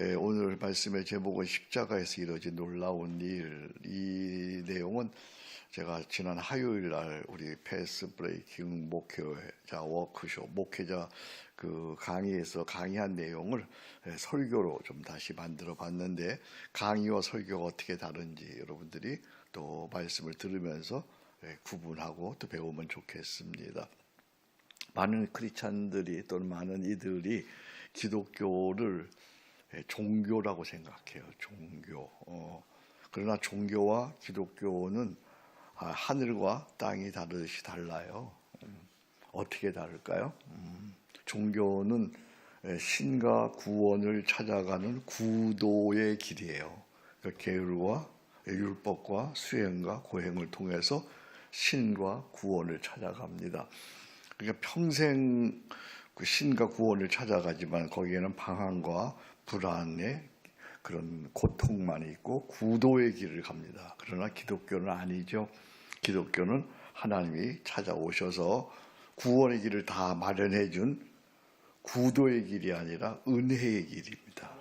오늘 말씀의 제목은 십자가에서 이루어진 놀라운 일. 이 내용은 제가 지난 화요일 날 우리 패스 브레이킹 목회자 워크숍 목회자 그 강의에서 강의한 내용을 설교로 좀 다시 만들어 봤는데, 강의와 설교가 어떻게 다른지 여러분들이 또 말씀을 들으면서 구분하고 또 배우면 좋겠습니다. 많은 크리스찬들이 또는 많은 이들이 기독교를 종교라고 생각해요. 종교. 그러나 종교와 기독교는 하늘과 땅이 다르듯이 달라요. 어떻게 다를까요? 종교는 신과 구원을 찾아가는 구도의 길이에요. 그러니까 계율과 율법과 수행과 고행을 통해서 신과 구원을 찾아갑니다. 그러니까 평생 그 신과 구원을 찾아가지만 거기에는 방황과 불안의 그런 고통만 있고 구도의 길을 갑니다. 그러나 기독교는 아니죠. 기독교는 하나님이 찾아오셔서 구원의 길을 다 마련해 준 구도의 길이 아니라 은혜의 길입니다.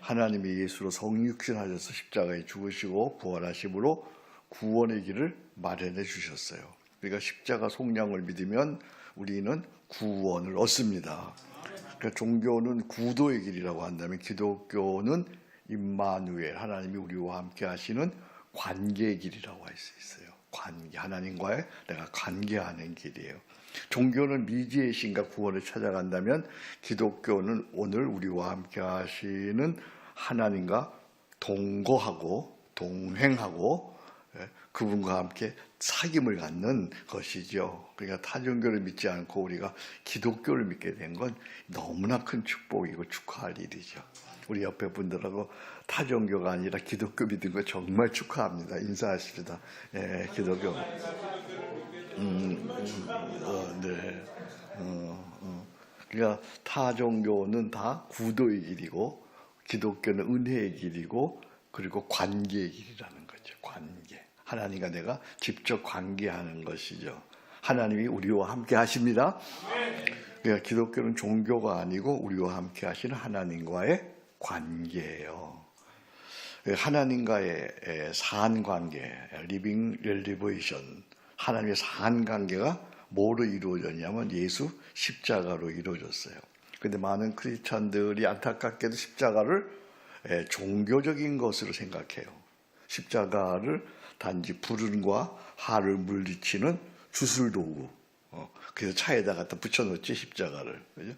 하나님이 예수로 성육신하셔서 십자가에 죽으시고 부활하심으로 구원의 길을 마련해 주셨어요. 그러니까 십자가 속량을 믿으면 우리는 구원을 얻습니다. 그러니까 종교는 구도의 길이라고 한다면 기독교는 임마누엘, 하나님이 우리와 함께 하시는 관계의 길이라고 할 수 있어요. 관계, 하나님과의 내가 관계하는 길이에요. 종교는 미지의 신과 구원을 찾아간다면 기독교는 오늘 우리와 함께 하시는 하나님과 동거하고 동행하고 그분과 함께 사귐을 갖는 것이죠. 그러니까 타종교를 믿지 않고 우리가 기독교를 믿게 된 건 너무나 큰 축복이고 축하할 일이죠. 우리 옆에 분들하고 타종교가 아니라 기독교 믿은 거 정말 축하합니다. 인사하십시다. 기독교. 네. 그러니까 타종교는 다 구도의 길이고 기독교는 은혜의 길이고 그리고 관계의 길이라는 거죠. 관계. 하나님과 내가 직접 관계하는 것이죠. 하나님이 우리와 함께 하십니다. 그러니까 기독교는 종교가 아니고 우리와 함께 하시는 하나님과의 관계예요. 하나님과의 사안관계, 리빙 렐리베이션, 하나님의 사안관계가 뭐로 이루어졌냐면 예수 십자가로 이루어졌어요. 그런데 많은 크리스찬들이 안타깝게도 십자가를 종교적인 것으로 생각해요. 십자가를 단지 불운과 화를 물리치는 주술도구. 그래서 차에다 갖다 붙여놓지 십자가를. 그죠?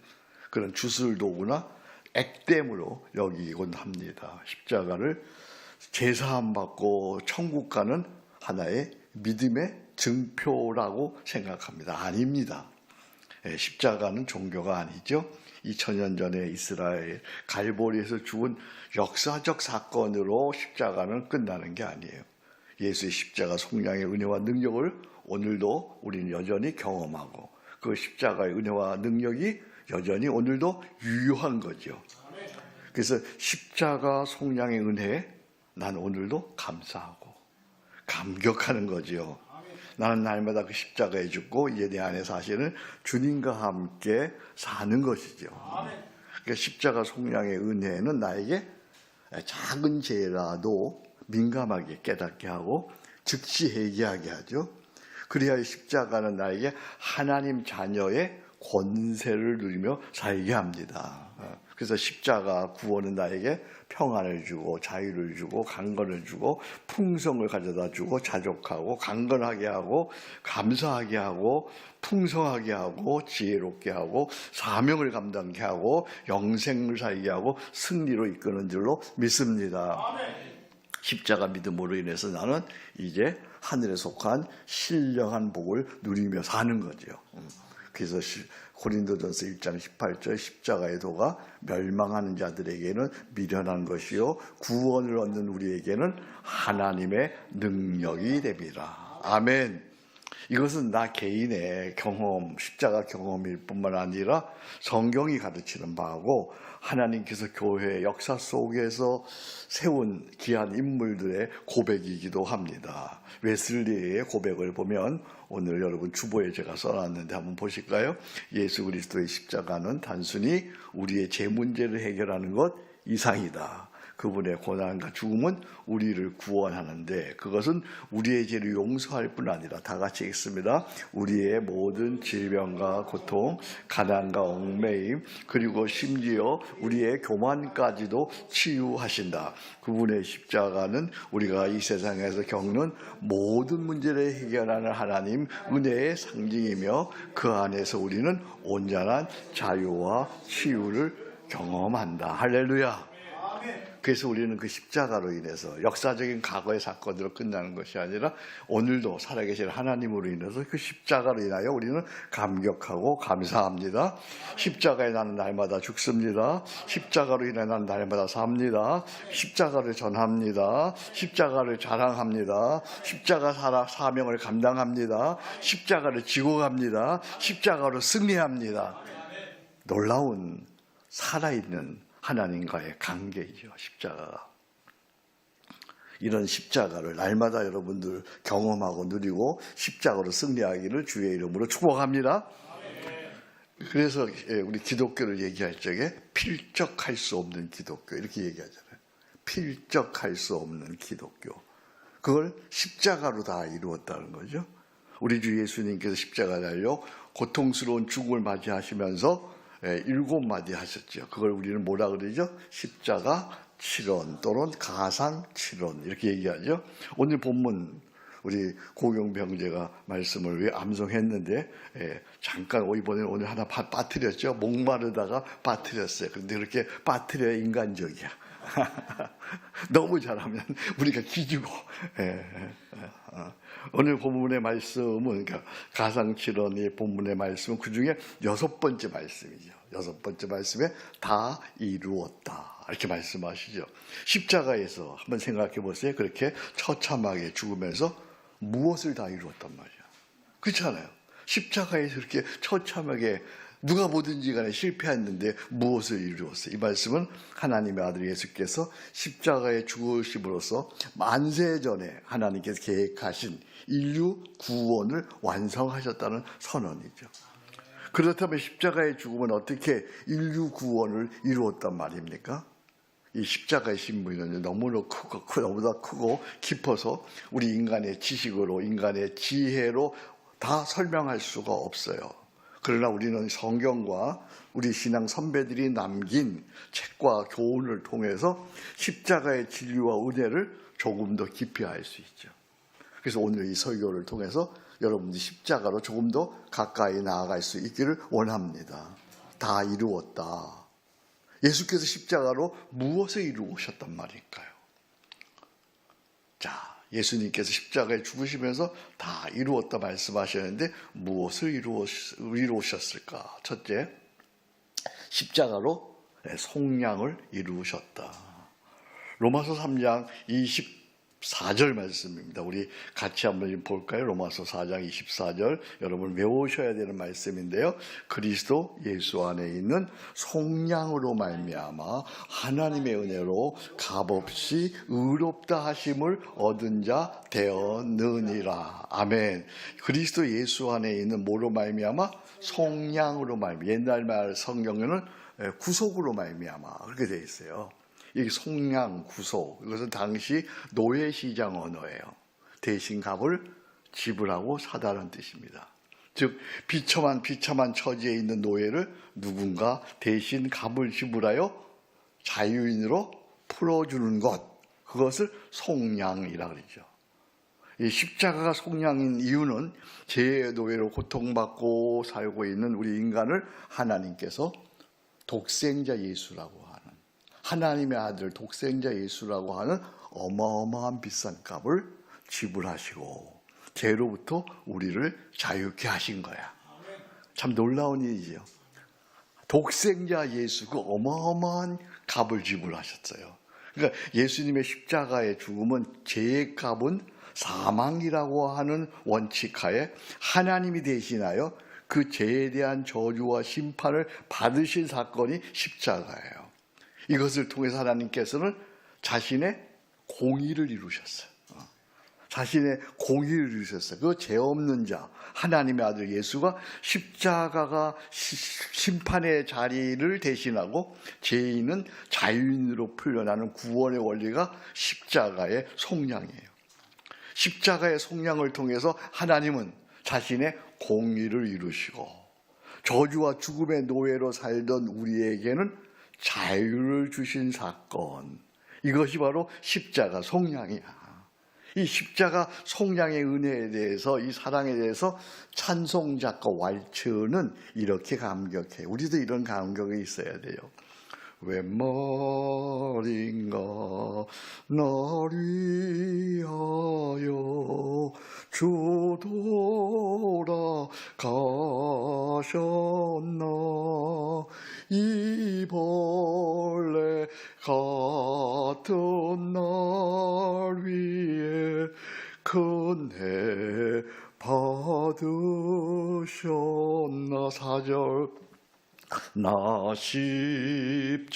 그런 주술도구나 액땜으로 여기곤 합니다. 십자가를 제사함 받고 천국 가는 하나의 믿음의 증표라고 생각합니다. 아닙니다. 십자가는 종교가 아니죠. 2000년 전에 이스라엘 갈보리에서 죽은 역사적 사건으로 십자가는 끝나는 게 아니에요. 예수의 십자가 속량의 은혜와 능력을 오늘도 우리는 여전히 경험하고 그 십자가의 은혜와 능력이 여전히 오늘도 유효한 거죠. 그래서 십자가 속량의 은혜에 난 오늘도 감사하고 감격하는 거죠. 나는 날마다 그 십자가에 죽고 이제 내 안에 사실은 주님과 함께 사는 것이죠. 그러니까 십자가 속량의 은혜는 나에게 작은 죄라도 민감하게 깨닫게 하고 즉시 회개하게 하죠. 그래야 십자가는 나에게 하나님 자녀의 권세를 누리며 살게 합니다. 그래서 십자가 구원은 나에게 평안을 주고 자유를 주고 강건을 주고 풍성을 가져다 주고 자족하고 강건하게 하고 감사하게 하고 풍성하게 하고 지혜롭게 하고 사명을 감당케 하고 영생을 살게 하고 승리로 이끄는 줄로 믿습니다. 십자가 믿음으로 인해서 나는 이제 하늘에 속한 신령한 복을 누리며 사는 거죠. 그래서 고린도전서 1장 18절 십자가의 도가 멸망하는 자들에게는 미련한 것이요 구원을 얻는 우리에게는 하나님의 능력이 됩니다. 아멘. 이것은 나 개인의 경험, 십자가 경험일 뿐만 아니라 성경이 가르치는 바고 하나님께서 교회 역사 속에서 세운 귀한 인물들의 고백이기도 합니다. 웨슬리의 고백을 보면 오늘 여러분 주보에 제가 써놨는데 한번 보실까요? 예수 그리스도의 십자가는 단순히 우리의 죄 문제를 해결하는 것 이상이다. 그분의 고난과 죽음은 우리를 구원하는데 그것은 우리의 죄를 용서할 뿐 아니라 다 같이 읽습니다. 우리의 모든 질병과 고통, 가난과 얽매임, 그리고 심지어 우리의 교만까지도 치유하신다. 그분의 십자가는 우리가 이 세상에서 겪는 모든 문제를 해결하는 하나님 은혜의 상징이며 그 안에서 우리는 온전한 자유와 치유를 경험한다. 할렐루야. 그래서 우리는 그 십자가로 인해서 역사적인 과거의 사건으로 끝나는 것이 아니라 오늘도 살아계신 하나님으로 인해서 그 십자가로 인하여 우리는 감격하고 감사합니다. 십자가에 나는 날마다 죽습니다. 십자가로 인해 나는 날마다 삽니다. 십자가를 전합니다. 십자가를 자랑합니다. 십자가 사명을 감당합니다. 십자가를 지고 갑니다. 십자가로 승리합니다. 놀라운 살아있는 하나님과의 관계이죠. 십자가가. 이런 십자가를 날마다 여러분들 경험하고 누리고 십자가로 승리하기를 주의 이름으로 축복합니다. 그래서 우리 기독교를 얘기할 적에 필적할 수 없는 기독교 이렇게 얘기하잖아요. 필적할 수 없는 기독교. 그걸 십자가로 다 이루었다는 거죠. 우리 주 예수님께서 십자가 달려 고통스러운 죽음을 맞이하시면서 7마디 하셨죠. 그걸 우리는 뭐라 그러죠? 십자가 7원 또는 가상 7원 이렇게 얘기하죠. 오늘 본문 우리 고경병제가 말씀을 왜 암송했는데 잠깐 이번에 오늘 하나 빠뜨렸죠. 목마르다가 빠뜨렸어요. 그런데 그렇게 빠뜨려야 인간적이야. 너무 잘하면 우리가 기지고. 오늘 본문의 말씀은 그러니까 가상칠언의 본문의 말씀은 그중에 6번째 말씀이죠. 6번째 말씀에 다 이루었다 이렇게 말씀하시죠. 십자가에서 한번 생각해 보세요. 그렇게 처참하게 죽으면서 무엇을 다 이루었단 말이야. 그렇잖아요. 십자가에서 그렇게 처참하게 누가 뭐든지 간에 실패했는데 무엇을 이루었어요? 이 말씀은 하나님의 아들 예수께서 십자가에 죽으심으로써 만세 전에 하나님께서 계획하신 인류 구원을 완성하셨다는 선언이죠. 그렇다면 십자가의 죽음은 어떻게 인류 구원을 이루었단 말입니까? 이 십자가의 신분은 너무나 너무나 크고 깊어서 우리 인간의 지식으로 인간의 지혜로 다 설명할 수가 없어요. 그러나 우리는 성경과 우리 신앙 선배들이 남긴 책과 교훈을 통해서 십자가의 진리와 은혜를 조금 더 깊이 알 수 있죠. 그래서 오늘 이 설교를 통해서 여러분들이 십자가로 조금 더 가까이 나아갈 수 있기를 원합니다. 다 이루었다. 예수께서 십자가로 무엇을 이루셨단 말일까요? 자, 예수님께서 십자가에 죽으시면서 다 이루었다 말씀하셨는데 무엇을 이루셨을까? 첫째, 십자가로 속량을 이루셨다. 로마서 3장 24절 말씀입니다. 우리 같이 한번 볼까요? 로마서 4장 24절 여러분 외우셔야 되는 말씀인데요. 그리스도 예수 안에 있는 속량으로 말미암아 하나님의 은혜로 값없이 의롭다 하심을 얻은 자 되었느니라. 아멘. 그리스도 예수 안에 있는 뭐로 말미암아? 속량으로 말미암아. 옛날 말 성경에는 구속으로 말미암아 그렇게 되어 있어요. 이 속량, 구속, 이것은 당시 노예시장 언어예요. 대신 값을 지불하고 사다는 뜻입니다. 즉 비참한 처지에 있는 노예를 누군가 대신 값을 지불하여 자유인으로 풀어주는 것, 그것을 속량이라 그러죠. 이 십자가가 속량인 이유는 죄의 노예로 고통받고 살고 있는 우리 인간을 하나님께서 독생자 예수라고 하나님의 아들 독생자 예수라고 하는 어마어마한 비싼 값을 지불하시고 죄로부터 우리를 자유케 하신 거야. 참 놀라운 일이죠. 독생자 예수 그 어마어마한 값을 지불하셨어요. 그러니까 예수님의 십자가의 죽음은 죄의 값은 사망이라고 하는 원칙하에 하나님이 대신하여 그 죄에 대한 저주와 심판을 받으신 사건이 십자가예요. 이것을 통해서 하나님께서는 자신의 공의를 이루셨어요. 자신의 공의를 이루셨어요. 그 죄 없는 자, 하나님의 아들 예수가 십자가가 심판의 자리를 대신하고 죄인은 자유인으로 풀려나는 구원의 원리가 십자가의 속량이에요. 십자가의 속량을 통해서 하나님은 자신의 공의를 이루시고 저주와 죽음의 노예로 살던 우리에게는 자유를 주신 사건, 이것이 바로 십자가 속량이야. 이 십자가 속량의 은혜에 대해서, 이 사랑에 대해서 찬송작가 왈츠는 이렇게 감격해. 우리도 이런 감격이 있어야 돼요. 웬 말인가 날 위하여 주 돌아가셨나. 이 벌레 같은 날 위해 큰애 받으셨나. 4절 나 십자가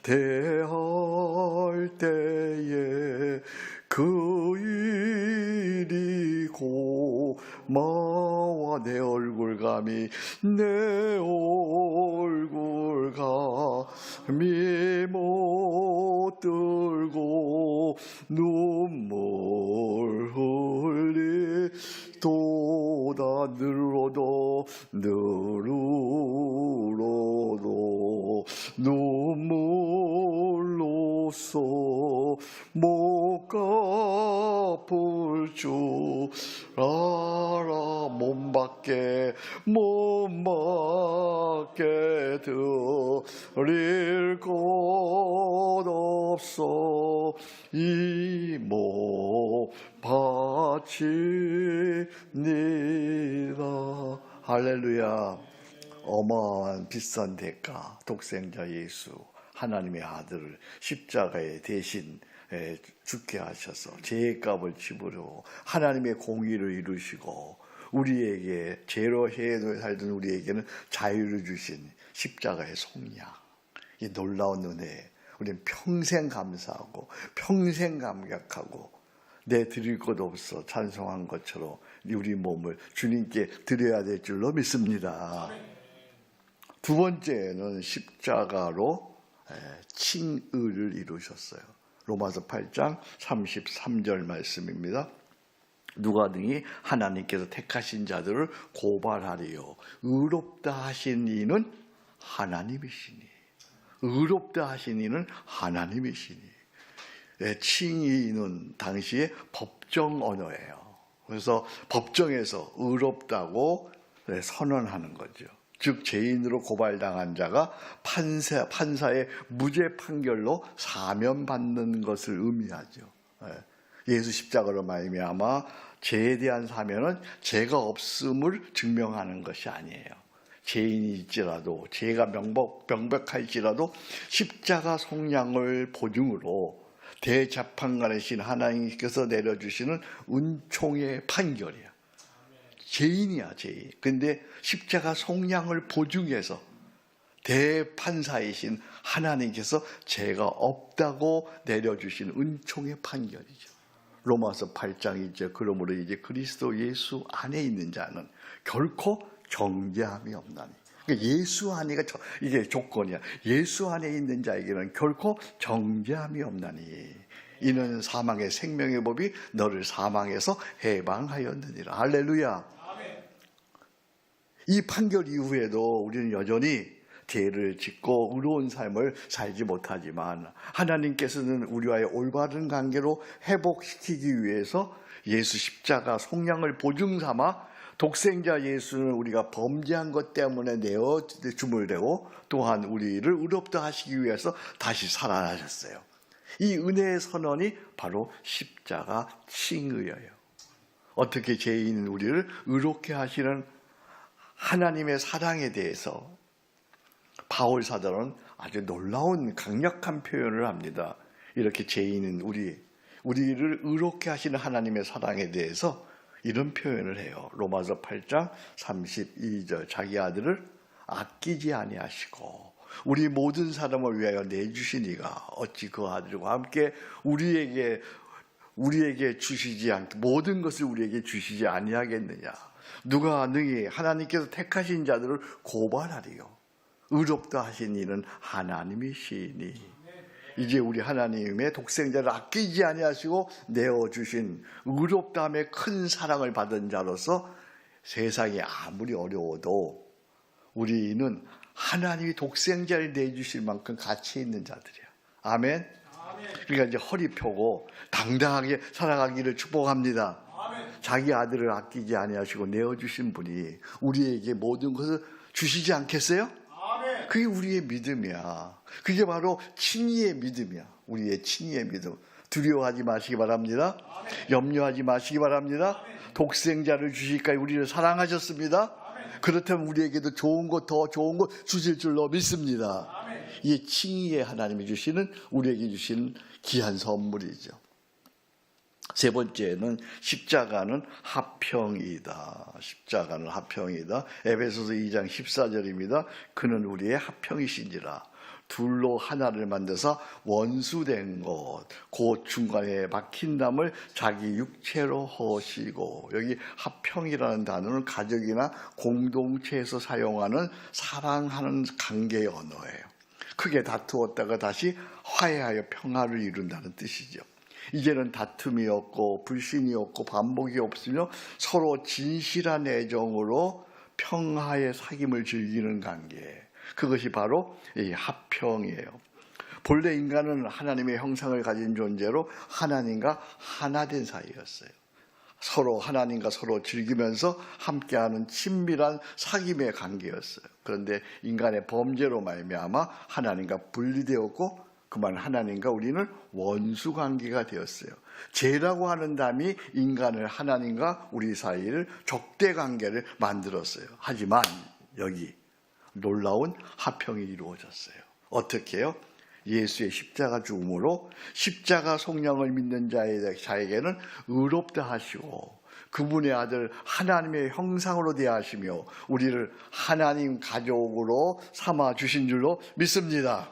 대할 때에 그 일이 고마워. 내 얼굴감이 못 들고 눈물 흘리도다. 늘어도 눈물로써 못 갚을 줄 알아. 몸밖에 드릴 것 없어. 이 몸 바칩니다. 할렐루야. 어마어마한 비싼 대가, 독생자 예수, 하나님의 아들을 십자가에 대신 죽게 하셔서 죄값을 지불하고 하나님의 공의를 이루시고 우리에게 죄로 해에 살던 우리에게는 자유를 주신 십자가의 속량, 이 놀라운 은혜, 우리는 평생 감사하고 평생 감격하고 내 드릴 것 없어 찬송한 것처럼 우리 몸을 주님께 드려야 될 줄로 믿습니다. 두 번째는 십자가로 칭의를 이루셨어요. 로마서 8장 33절 말씀입니다. 누가 등이 하나님께서 택하신 자들을 고발하리요. 의롭다 하신 이는 하나님이시니. 의롭다 하신 이는 하나님이시니. 칭의는 당시에 법정 언어예요. 그래서 법정에서 의롭다고 선언하는 거죠. 즉 죄인으로 고발당한 자가 판사의 무죄 판결로 사면받는 것을 의미하죠. 예수 십자가로 말미암아 죄에 대한 사면은 죄가 없음을 증명하는 것이 아니에요. 죄인일지라도 죄가 명백할지라도 십자가 속량을 보증으로 대재판관의 신 하나님께서 내려주시는 은총의 판결이야. 죄인이야, 죄인. 근데 십자가 속량을 보증해서 대판사이신 하나님께서 죄가 없다고 내려주신 은총의 판결이죠. 로마서 8장 2절 그러므로 이제 그리스도 예수 안에 있는 자는 결코 정죄함이 없나니. 그러니까 예수 안에가 이게 조건이야. 예수 안에 있는 자에게는 결코 정죄함이 없나니. 이는 사망의 생명의 법이 너를 사망에서 해방하였느니라. 할렐루야. 이 판결 이후에도 우리는 여전히 죄를 짓고 의로운 삶을 살지 못하지만 하나님께서는 우리와의 올바른 관계로 회복시키기 위해서 예수 십자가 속량을 보증 삼아 독생자 예수는 우리가 범죄한 것 때문에 내어 주물대고 또한 우리를 의롭다 하시기 위해서 다시 살아나셨어요. 이 은혜의 선언이 바로 십자가 칭의예요. 어떻게 죄인인 우리를 의롭게 하시는 하나님의 사랑에 대해서 바울 사도는 아주 놀라운 강력한 표현을 합니다. 이렇게 죄인인 우리를 의롭게 하시는 하나님의 사랑에 대해서 이런 표현을 해요. 로마서 8장 32절 자기 아들을 아끼지 아니하시고 우리 모든 사람을 위하여 내주시니가 어찌 그 아들과 함께 우리에게 주시지 모든 것을 우리에게 주시지 아니하겠느냐. 누가 능히 하나님께서 택하신 자들을 고발하리요. 의롭다 하신 이는 하나님이시니. 이제 우리 하나님의 독생자를 아끼지 아니하시고 내어주신 의롭다함의 큰 사랑을 받은 자로서 세상이 아무리 어려워도 우리는 하나님이 독생자를 내주실 만큼 가치 있는 자들이야. 아멘. 그러니까 이제 허리 펴고 당당하게 살아가기를 축복합니다. 자기 아들을 아끼지 아니하시고 내어주신 분이 우리에게 모든 것을 주시지 않겠어요? 그게 우리의 믿음이야. 그게 바로 친의의 믿음이야. 우리의 친의의 믿음. 두려워하지 마시기 바랍니다. 염려하지 마시기 바랍니다. 독생자를 주실까지 우리를 사랑하셨습니다. 그렇다면 우리에게도 좋은 것, 더 좋은 것 주실 줄로 믿습니다. 이게 친의의 하나님이 주시는, 우리에게 주시는 귀한 선물이죠. 세 번째는 십자가는 화평이다. 십자가는 화평이다. 에베소서 2장 14절입니다. 그는 우리의 화평이신지라. 둘로 하나를 만드사 원수된 것, 곧 중간에 막힌 담을 자기 육체로 허시고. 여기 화평이라는 단어는 가족이나 공동체에서 사용하는 사랑하는 관계의 언어예요. 크게 다투었다가 다시 화해하여 평화를 이룬다는 뜻이죠. 이제는 다툼이 없고 불신이 없고 반복이 없으며 서로 진실한 애정으로 평화의 사귐을 즐기는 관계. 그것이 바로 이 화평이에요. 본래 인간은 하나님의 형상을 가진 존재로 하나님과 하나 된 사이였어요. 서로 하나님과 서로 즐기면서 함께하는 친밀한 사귐의 관계였어요. 그런데 인간의 범죄로 말미암아 하나님과 분리되었고 그만 하나님과 우리는 원수 관계가 되었어요. 죄라고 하는 담이 인간을 하나님과 우리 사이를 적대 관계를 만들었어요. 하지만 여기 놀라운 화평이 이루어졌어요. 어떻게 해요? 예수의 십자가 죽음으로 십자가 성령을 믿는 자에게는 의롭다 하시고 그분의 아들 하나님의 형상으로 대하시며 우리를 하나님 가족으로 삼아 주신 줄로 믿습니다.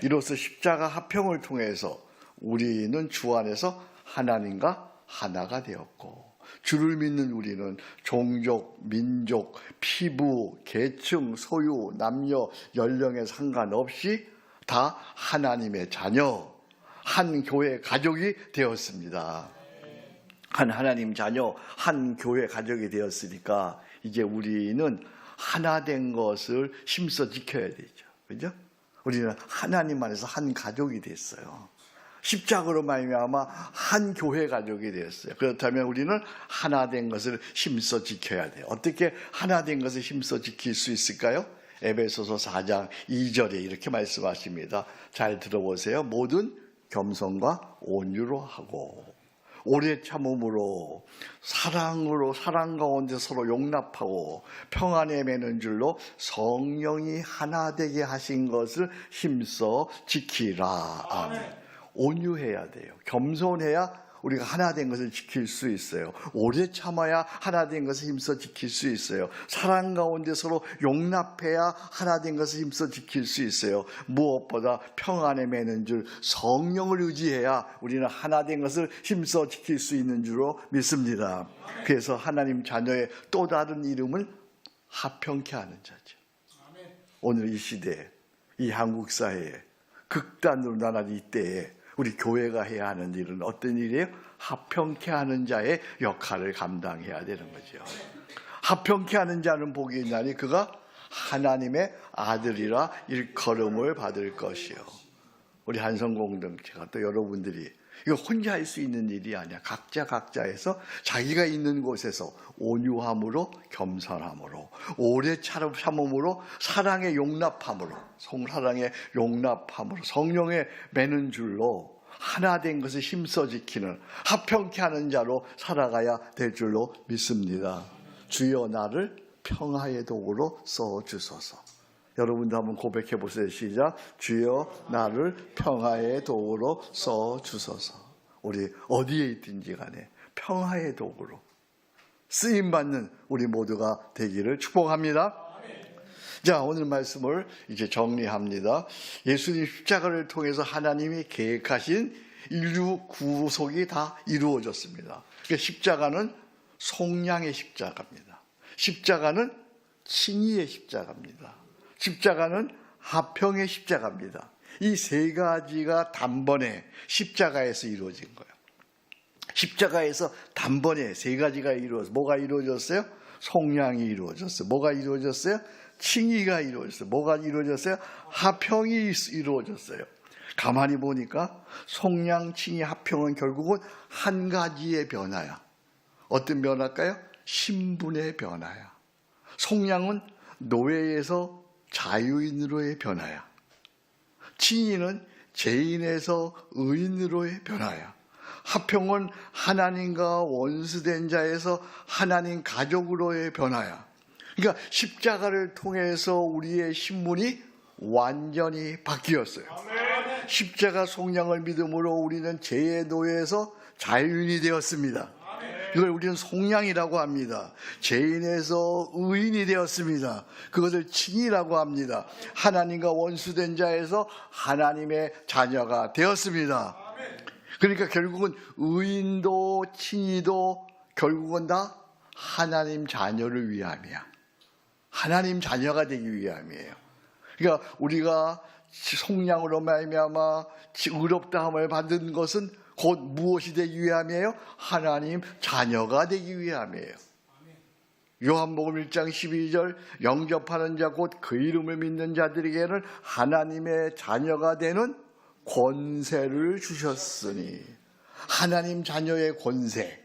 이로써 십자가 화평을 통해서 우리는 주 안에서 하나님과 하나가 되었고 주를 믿는 우리는 종족, 민족, 피부, 계층, 소유, 남녀, 연령에 상관없이 다 하나님의 자녀, 한 교회 가족이 되었습니다. 한 하나님 자녀, 한 교회 가족이 되었으니까 이제 우리는 하나 된 것을 힘써 지켜야 되죠. 그죠? 우리는 하나님 안에서 한 가족이 됐어요. 십자가로 말미암아 한 교회 가족이 되었어요. 그렇다면 우리는 하나 된 것을 힘써 지켜야 돼요. 어떻게 하나 된 것을 힘써 지킬 수 있을까요? 에베소서 4장 2절에 이렇게 말씀하십니다. 잘 들어보세요. 모든 겸손과 온유로 하고 오래 참음으로 사랑으로 사랑 가운데 서로 용납하고 평안에 매는 줄로 성령이 하나 되게 하신 것을 힘써 지키라. 아멘. 온유해야 돼요. 겸손해야 우리가 하나 된 것을 지킬 수 있어요. 오래 참아야 하나 된 것을 힘써 지킬 수 있어요. 사랑 가운데 서로 용납해야 하나 된 것을 힘써 지킬 수 있어요. 무엇보다 평안에 매는 줄 성령을 의지해야 우리는 하나 된 것을 힘써 지킬 수 있는 줄로 믿습니다. 그래서 하나님 자녀의 또 다른 이름은 화평케 하는 자죠. 오늘 이 시대에 이 한국 사회에 극단으로 나눠진 이때에 우리 교회가 해야 하는 일은 어떤 일이에요? 화평케 하는 자의 역할을 감당해야 되는 거죠. 화평케 하는 자는 복이 있나니 그가 하나님의 아들이라 일컬음을 받을 것이요. 우리 한성공동체가 또 여러분들이 이거 혼자 할 수 있는 일이 아니야. 각자에서 자기가 있는 곳에서 온유함으로 겸손함으로 오래 참음으로 사랑의 용납함으로 성령의 매는 줄로 하나 된 것을 힘써 지키는 화평케 하는 자로 살아가야 될 줄로 믿습니다. 주여 나를 평화의 도구로 써주소서. 여러분도 한번 고백해 보세요. 시작. 주여 나를 평화의 도구로 써주소서. 우리 어디에 있든지 간에 평화의 도구로 쓰임받는 우리 모두가 되기를 축복합니다. 자, 오늘 말씀을 이제 정리합니다. 예수님 십자가를 통해서 하나님이 계획하신 인류 구속이 다 이루어졌습니다. 그러니까 십자가는 속량의 십자가입니다. 십자가는 칭의의 십자가입니다. 십자가는 화평의 십자가입니다. 이 세 가지가 단번에 십자가에서 이루어진 거예요. 십자가에서 단번에 세 가지가 이루어졌어요. 뭐가 이루어졌어요? 속량이 이루어졌어요. 뭐가 이루어졌어요? 칭의가 이루어졌어요. 뭐가 이루어졌어요? 화평이 이루어졌어요. 가만히 보니까 속량, 칭의, 화평은 결국은 한 가지의 변화야. 어떤 변화일까요? 신분의 변화야. 속량은 노예에서 자유인으로의 변화야. 칭의는 죄인에서 의인으로의 변화야. 화평은 하나님과 원수된 자에서 하나님 가족으로의 변화야. 그러니까 십자가를 통해서 우리의 신분이 완전히 바뀌었어요. 십자가 속량을 믿음으로 우리는 죄의 노예에서 자유인이 되었습니다. 이걸 우리는 속량이라고 합니다. 죄인에서 의인이 되었습니다. 그것을 칭의라고 합니다. 하나님과 원수된 자에서 하나님의 자녀가 되었습니다. 그러니까 결국은 의인도 칭의도 결국은 다 하나님 자녀를 위함이야. 하나님 자녀가 되기 위함이에요. 그러니까 우리가 속량으로 말미암아 의롭다함을 받은 것은 곧 무엇이 되기 위함이에요? 하나님 자녀가 되기 위함이에요. 요한복음 1장 12절 영접하는 자 곧 그 이름을 믿는 자들에게는 하나님의 자녀가 되는 권세를 주셨으니. 하나님 자녀의 권세,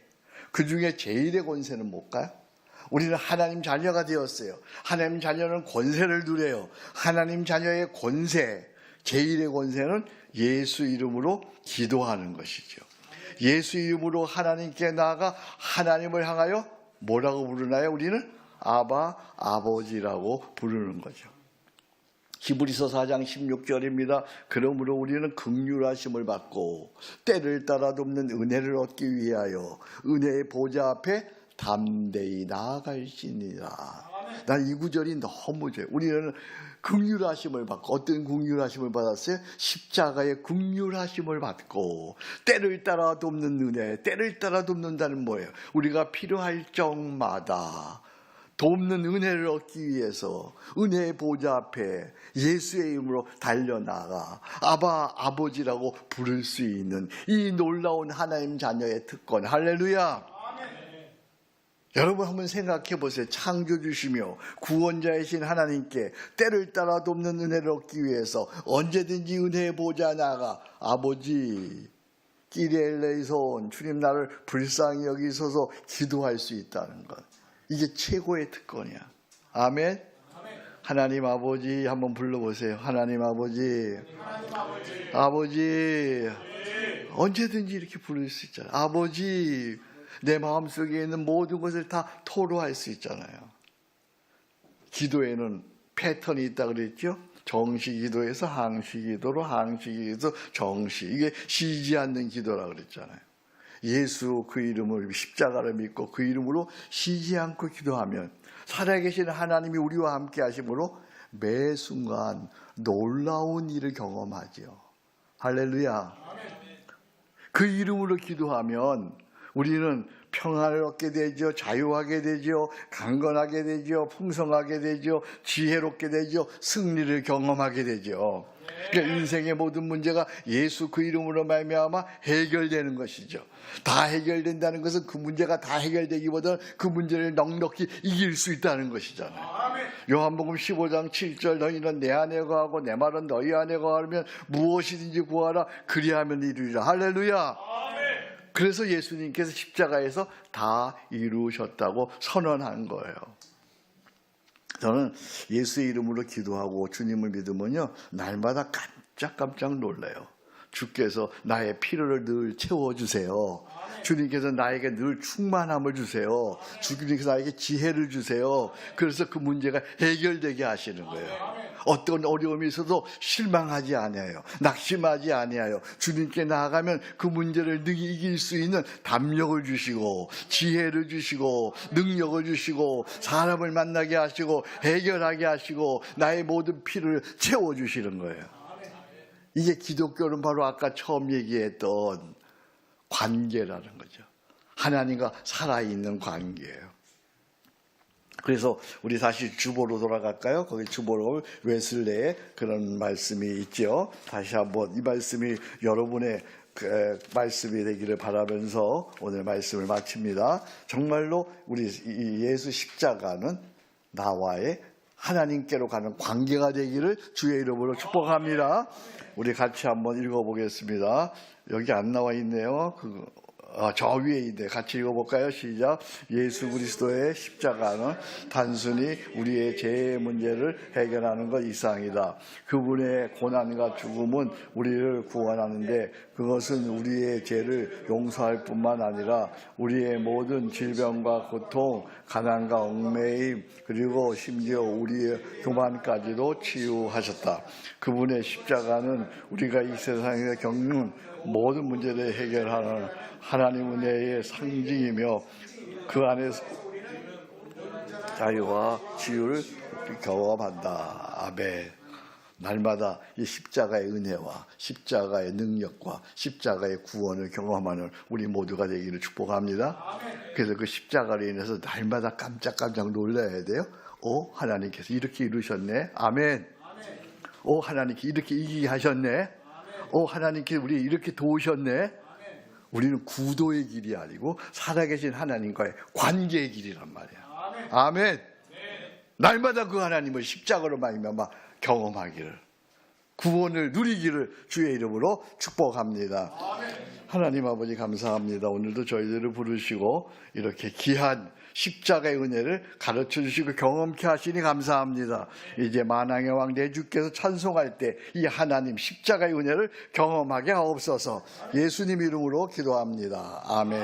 그 중에 제일의 권세는 뭘까요? 우리는 하나님 자녀가 되었어요. 하나님 자녀는 권세를 누려요. 하나님 자녀의 권세, 제일의 권세는 예수 이름으로 기도하는 것이죠. 예수 이름으로 하나님께 나아가 하나님을 향하여 뭐라고 부르나요? 우리는 아바, 아버지라고 부르는 거죠. 히브리서 4장 16절입니다. 그러므로 우리는 긍휼하심을 받고 때를 따라 돕는 은혜를 얻기 위하여 은혜의 보좌 앞에 담대히 나아갈지니라. 난 이 구절이 너무 좋아요. 우리는 긍휼하심을 받고, 어떤 긍휼하심을 받았어요? 십자가의 긍휼하심을 받고 때를 따라 돕는 은혜. 때를 따라 돕는다는 뭐예요? 우리가 필요할 적마다 돕는 은혜를 얻기 위해서 은혜의 보좌 앞에 예수의 이름으로 달려나가 아바, 아버지라고 부를 수 있는 이 놀라운 하나님 자녀의 특권. 할렐루야. 여러분 한번 생각해 보세요. 창조주시며 구원자이신 하나님께 때를 따라 돕는 은혜를 얻기 위해서 언제든지 은혜의 보좌 나가 아버지 끼리엘레이손 주님 나를 불쌍히 여기소서 기도할 수 있다는 것. 이게 최고의 특권이야. 아멘. 하나님 아버지 한번 불러보세요. 하나님 아버지. 아버지. 언제든지 이렇게 부를 수 있잖아요. 아버지. 내 마음속에 있는 모든 것을 다 토로할 수 있잖아요. 기도에는 패턴이 있다 그랬죠. 정시 기도에서 항시 기도로, 항시 기도에서 정시. 이게 쉬지 않는 기도라 그랬잖아요. 예수 그 이름을, 십자가를 믿고 그 이름으로 쉬지 않고 기도하면 살아계신 하나님이 우리와 함께 하심으로 매 순간 놀라운 일을 경험하죠. 할렐루야. 그 이름으로 기도하면 우리는 평안을 얻게 되죠. 자유하게 되죠. 강건하게 되죠. 풍성하게 되죠. 지혜롭게 되죠. 승리를 경험하게 되죠. 그러니까 인생의 모든 문제가 예수 그 이름으로 말미암아 해결되는 것이죠. 다 해결된다는 것은 그 문제가 다 해결되기보다는 그 문제를 넉넉히 이길 수 있다는 것이잖아요. 요한복음 15장 7절 너희는 내 안에 거하고 내 말은 너희 안에 거하면 무엇이든지 구하라 그리하면 이루리라. 할렐루야. 그래서 예수님께서 십자가에서 다 이루셨다고 선언한 거예요. 저는 예수의 이름으로 기도하고 주님을 믿으면요 날마다 깜짝깜짝 놀라요. 주께서 나의 필요를 늘 채워주세요. 주님께서 나에게 늘 충만함을 주세요. 주님께서 나에게 지혜를 주세요. 그래서 그 문제가 해결되게 하시는 거예요. 어떤 어려움이 있어도 실망하지 아니하여, 낙심하지 아니하여 주님께 나아가면 그 문제를 능히 이길 수 있는 담력을 주시고, 지혜를 주시고, 능력을 주시고, 사람을 만나게 하시고, 해결하게 하시고, 나의 모든 필요를 채워주시는 거예요. 이게 기독교는 바로 아까 처음 얘기했던 관계라는 거죠. 하나님과 살아있는 관계예요. 그래서 우리 다시 주보로 돌아갈까요? 거기 주보로 웨슬레의 그런 말씀이 있죠. 다시 한번 이 말씀이 여러분의 그 말씀이 되기를 바라면서 오늘 말씀을 마칩니다. 정말로 우리 예수 십자가는 나와의 하나님께로 가는 관계가 되기를 주의 이름으로 축복합니다. 우리 같이 한번 읽어보겠습니다. 여기 안 나와 있네요. 저 위에 있네. 같이 읽어볼까요? 시작. 예수 그리스도의 십자가는 단순히 우리의 죄의 문제를 해결하는 것 이상이다. 그분의 고난과 죽음은 우리를 구원하는데 그것은 우리의 죄를 용서할 뿐만 아니라 우리의 모든 질병과 고통, 가난과 얽매임, 그리고 심지어 우리의 교만까지도 치유하셨다. 그분의 십자가는 우리가 이 세상에 겪는 모든 문제를 해결하는 하나님 은혜의 상징이며 그 안에서 자유와 치유를 경험한다. 아멘. 날마다 이 십자가의 은혜와 십자가의 능력과 십자가의 구원을 경험하는 우리 모두가 되기를 축복합니다. 그래서 그 십자가로 인해서 날마다 깜짝깜짝 놀라야 돼요. 하나님께서 이렇게 이루셨네. 아멘. 하나님께서 이렇게 이기게 하셨네. 하나님께서 우리 이렇게 도우셨네. 우리는 구도의 길이 아니고 살아계신 하나님과의 관계의 길이란 말이야. 아멘. 날마다 그 하나님을 십자가로 말미암아 경험하기를, 구원을 누리기를 주의 이름으로 축복합니다. 하나님 아버지 감사합니다. 오늘도 저희들을 부르시고 이렇게 귀한 십자가의 은혜를 가르쳐 주시고 경험케 하시니 감사합니다. 이제 만왕의 왕 내 주께서 찬송할 때 이 하나님 십자가의 은혜를 경험하게 하옵소서. 예수님 이름으로 기도합니다. 아멘.